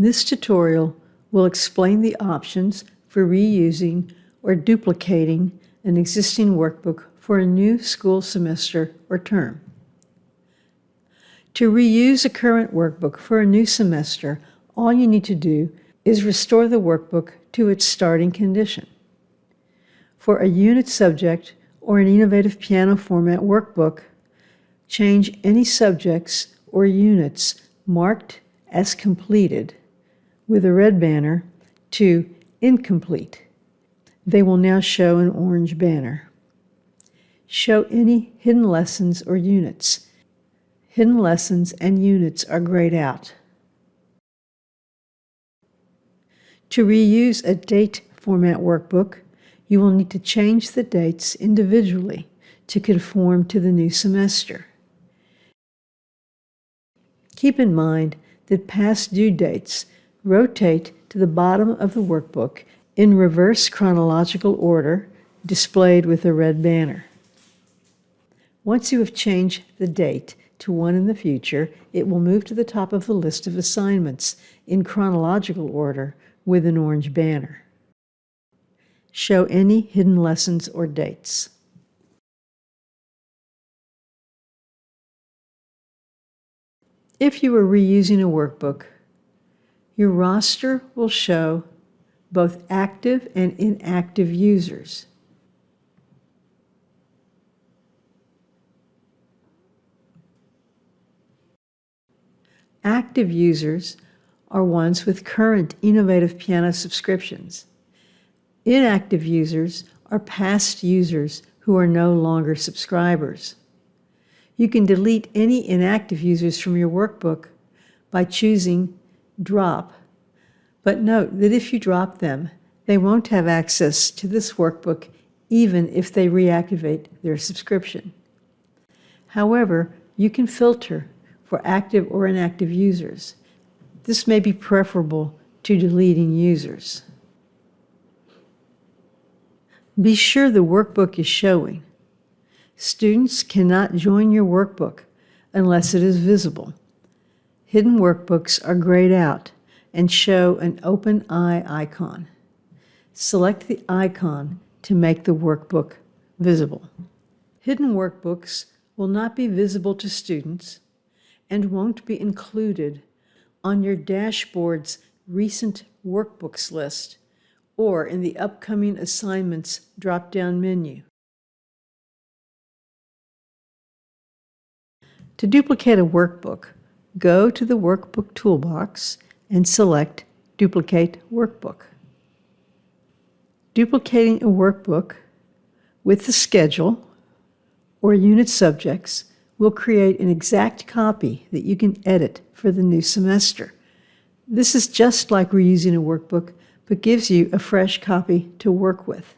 This tutorial will explain the options for reusing or duplicating an existing workbook for a new school semester or term. To reuse a current workbook for a new semester, all you need to do is restore the workbook to its starting condition. For a unit subject or an eNovativePiano format workbook, change any subjects or units marked as completed with a red banner to incomplete. They will now show an orange banner. Show any hidden lessons or units. Hidden lessons and units are grayed out. To reuse a date format workbook, you will need to change the dates individually to conform to the new semester. Keep in mind that past due dates rotate to the bottom of the workbook in reverse chronological order, displayed with a red banner. Once you have changed the date to one in the future, it will move to the top of the list of assignments in chronological order with an orange banner. Show any hidden lessons or dates. If you are reusing a workbook, your roster will show both active and inactive users. Active users are ones with current eNovativePiano subscriptions. Inactive users are past users who are no longer subscribers. You can delete any inactive users from your workbook by choosing Drop, but note that if you drop them, they won't have access to this workbook even if they reactivate their subscription. However, you can filter for active or inactive users. This may be preferable to deleting users. Be sure the workbook is showing. Students cannot join your workbook unless it is visible. Hidden workbooks are grayed out and show an open eye icon. Select the icon to make the workbook visible. Hidden workbooks will not be visible to students and won't be included on your dashboard's recent workbooks list or in the upcoming assignments drop-down menu. To duplicate a workbook, go to the Workbook toolbox and select Duplicate Workbook. Duplicating a workbook with the schedule or unit subjects will create an exact copy that you can edit for the new semester. This is just like reusing a workbook, but gives you a fresh copy to work with.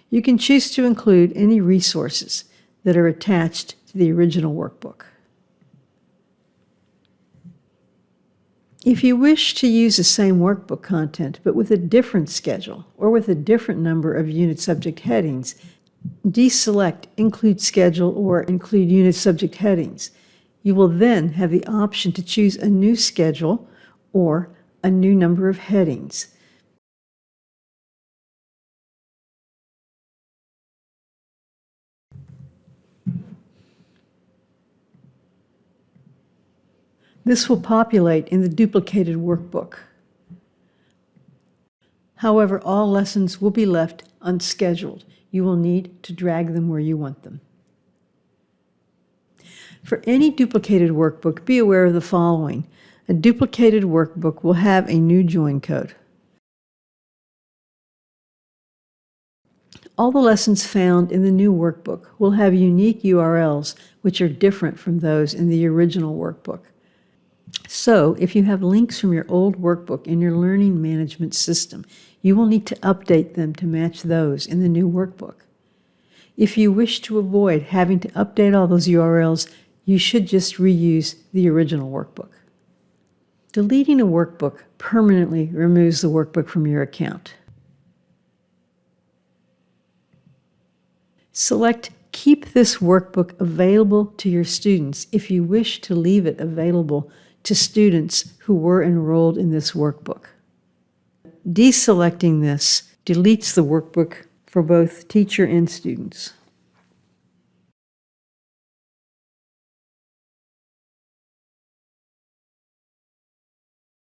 You can choose to include any resources that are attached to the original workbook. If you wish to use the same workbook content, but with a different schedule or with a different number of unit subject headings, deselect Include Schedule or Include Unit Subject Headings. You will then have the option to choose a new schedule or a new number of headings. This will populate in the duplicated workbook. However, all lessons will be left unscheduled. You will need to drag them where you want them. For any duplicated workbook, be aware of the following. A duplicated workbook will have a new join code. All the lessons found in the new workbook will have unique URLs which are different from those in the original workbook. So, if you have links from your old workbook in your learning management system, you will need to update them to match those in the new workbook. If you wish to avoid having to update all those URLs, you should just reuse the original workbook. Deleting a workbook permanently removes the workbook from your account. Select Keep this workbook available to your students if you wish to leave it available to students who were enrolled in this workbook. Deselecting this deletes the workbook for both teacher and students.